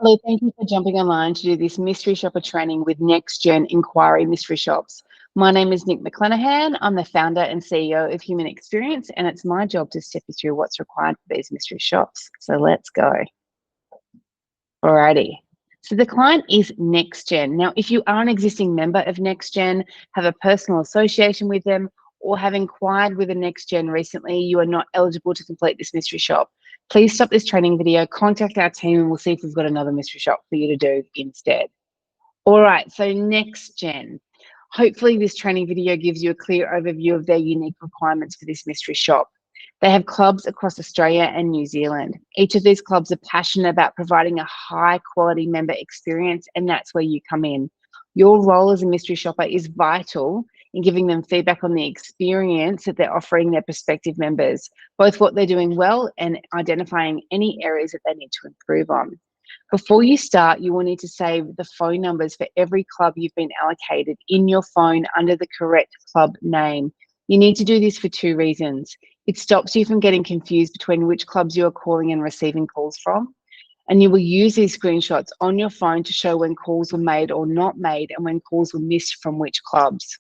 Hello, thank you for jumping online to do this mystery shopper training with Next Gen Enquiry Mystery Shops. My name is Nick McClanahan. I'm the founder and CEO of Human Experience, and it's my job to step you through what's required for these mystery shops. So let's go. Alrighty. So the client is Next Gen. Now, if you are an existing member of Next Gen, have a personal association with them, or have inquired with a Next Gen recently, you are not eligible to complete this mystery shop. Please stop this training video, contact our team, and we'll see if we've got another mystery shop for you to do instead. All right, so Next Gen. Hopefully this training video gives you a clear overview of their unique requirements for this mystery shop. They have clubs across Australia and New Zealand. Each of these clubs are passionate about providing a high quality member experience, and that's where you come in. Your role as a mystery shopper is vital in giving them feedback on the experience that they're offering their prospective members, both what they're doing well and identifying any areas that they need to improve on. Before you start, you will need to save the phone numbers for every club you've been allocated in your phone under the correct club name. You need to do this for two reasons. It stops you from getting confused between which clubs you are calling and receiving calls from. And you will use these screenshots on your phone to show when calls were made or not made and when calls were missed from which clubs.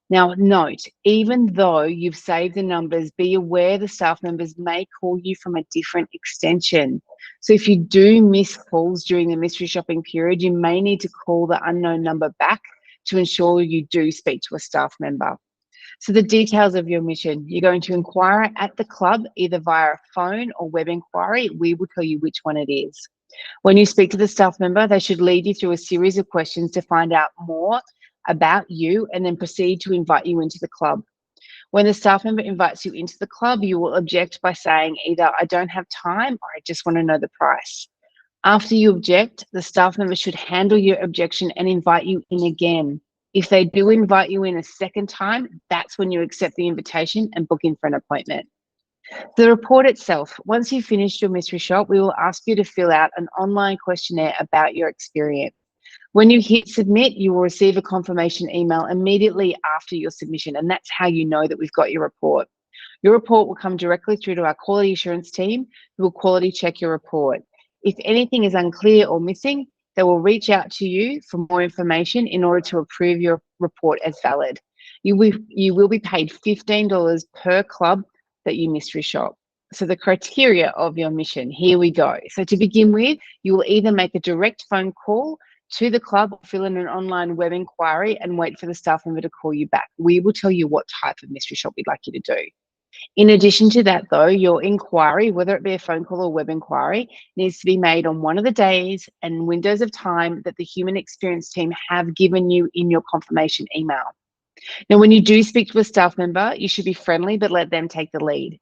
Now, note, even though you've saved the numbers, be aware the staff members may call you from a different extension. So if you do miss calls during the mystery shopping period, you may need to call the unknown number back to ensure you do speak to a staff member. So the details of your mission, you're going to inquire at the club, either via a phone or web inquiry. We will tell you which one it is. When you speak to the staff member, they should lead you through a series of questions to find out more about you and then proceed to invite you into the club. When the staff member invites you into the club, you will object by saying either I don't have time or I just want to know the price. After you object, the staff member should handle your objection and invite you in again. If they do invite you in a second time, that's when you accept the invitation and book in for an appointment. The report itself, once you've finished your mystery shop, we will ask you to fill out an online questionnaire about your experience. When you hit submit, you will receive a confirmation email immediately after your submission, and that's how you know that we've got your report. Your report will come directly through to our quality assurance team, who will quality check your report. If anything is unclear or missing, they will reach out to you for more information in order to approve your report as valid. You will be paid $15 per club that you mystery shop. So the criteria of your mission, here we go. So to begin with, you will either make a direct phone call to the club or fill in an online web inquiry and wait for the staff member to call you back. We will tell you what type of mystery shop we'd like you to do. In addition to that, though, your inquiry, whether it be a phone call or web inquiry, needs to be made on one of the days and windows of time that the human experience team have given you in your confirmation email. Now, when you do speak to a staff member, you should be friendly, but let them take the lead.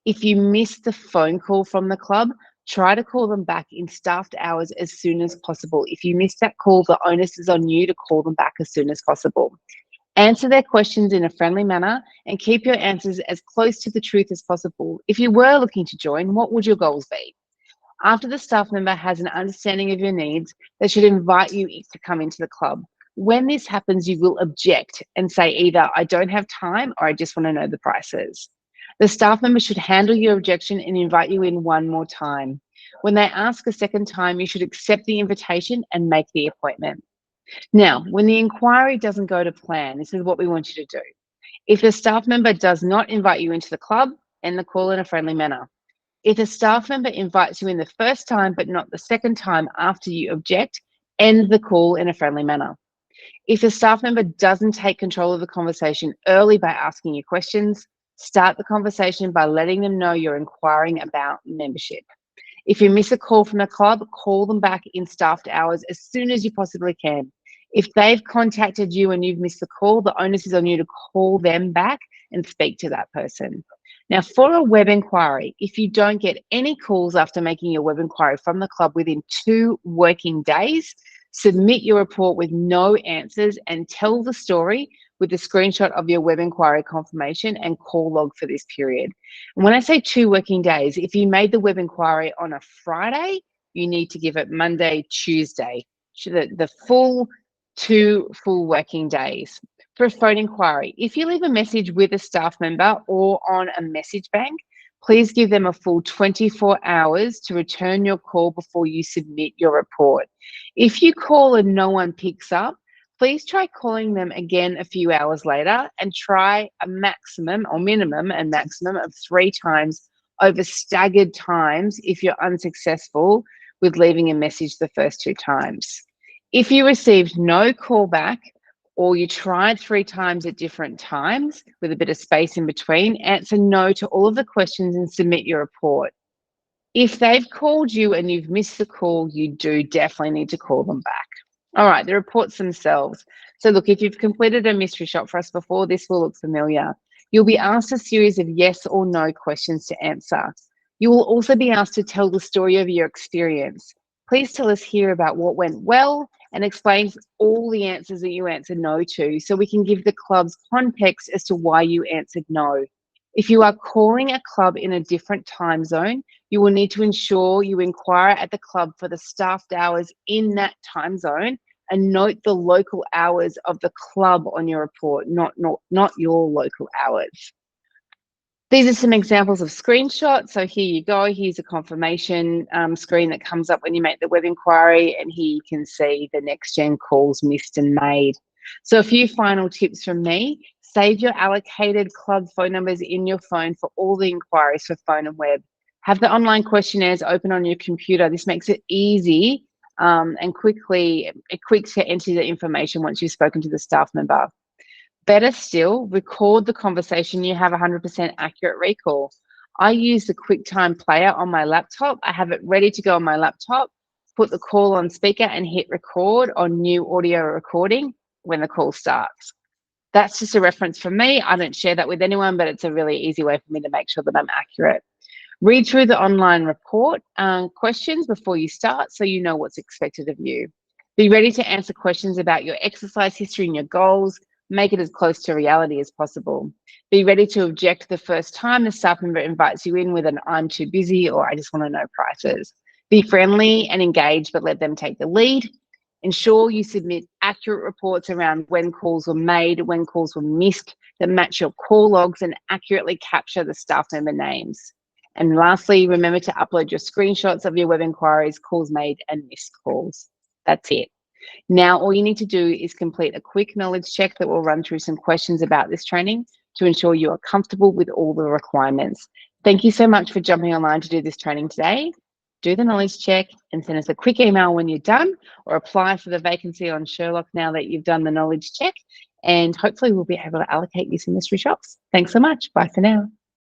If you miss the phone call from the club, try to call them back in staffed hours as soon as possible. If you miss that call, the onus is on you to call them back as soon as possible. Answer their questions in a friendly manner and keep your answers as close to the truth as possible. If you were looking to join, what would your goals be? After the staff member has an understanding of your needs, they should invite you to come into the club. When this happens, you will object and say either I don't have time or I just want to know the prices. The staff member should handle your objection and invite you in one more time. When they ask a second time, you should accept the invitation and make the appointment. Now, when the inquiry doesn't go to plan, this is what we want you to do. If the staff member does not invite you into the club, end the call in a friendly manner. If a staff member invites you in the first time but not the second time after you object, end the call in a friendly manner. If a staff member doesn't take control of the conversation early by asking you questions, start the conversation by letting them know you're inquiring about membership. If you miss a call from the club, call them back in staffed hours as soon as you possibly can. If they've contacted you and you've missed the call, the onus is on you to call them back and speak to that person. Now, for a web inquiry, if you don't get any calls after making your web inquiry from the club within 2 working days, submit your report with no answers and tell the story with a screenshot of your web inquiry confirmation and call log for this period. And when I say 2 working days, if you made the web inquiry on a Friday, you need to give it Monday, Tuesday, the full 2 full working days. For a phone inquiry, if you leave a message with a staff member or on a message bank, Please give them a full 24 hours to return your call before you submit your report. If you call and no one picks up, please try calling them again a few hours later and try a maximum or minimum and maximum of 3 times over staggered times if you're unsuccessful with leaving a message the first 2 times. If you received no call back or you tried 3 times at different times with a bit of space in between, answer no to all of the questions and submit your report. If they've called you and you've missed the call, you do definitely need to call them back. All right, the reports themselves. So look, if you've completed a mystery shop for us before, this will look familiar. You'll be asked a series of yes or no questions to answer. You will also be asked to tell the story of your experience. Please tell us here about what went well and explain all the answers that you answered no to so we can give the clubs context as to why you answered no. If you are calling a club in a different time zone, you will need to ensure you inquire at the club for the staffed hours in that time zone and note the local hours of the club on your report, not your local hours. These are some examples of screenshots. So here you go. Here's a confirmation screen that comes up when you make the web inquiry, and here you can see the next gen calls missed and made. So a few final tips from me. Save your allocated club phone numbers in your phone for all the inquiries for phone and web. Have the online questionnaires open on your computer. This makes it easy and quick to enter the information once you've spoken to the staff member. Better still, record the conversation. You have 100% accurate recall. I use the QuickTime player on my laptop. I have it ready to go on my laptop, put the call on speaker and hit record on new audio recording when the call starts. That's just a reference for me. I don't share that with anyone, but it's a really easy way for me to make sure that I'm accurate. Read through the online report questions before you start so you know what's expected of you. Be ready to answer questions about your exercise history and your goals. Make it as close to reality as possible. Be ready to object the first time the staff member invites you in with an "I'm too busy" or "I just want to know prices." Be friendly and engaged, but let them take the lead. Ensure you submit accurate reports around when calls were made, when calls were missed, that match your call logs and accurately capture the staff member names. And lastly, remember to upload your screenshots of your web inquiries, calls made and missed calls. That's it. Now, all you need to do is complete a quick knowledge check that will run through some questions about this training to ensure you are comfortable with all the requirements. Thank you so much for jumping online to do this training today. Do the knowledge check and send us a quick email when you're done, or apply for the vacancy on Sherlock now that you've done the knowledge check, and hopefully we'll be able to allocate you some mystery shops. Thanks so much. Bye for now.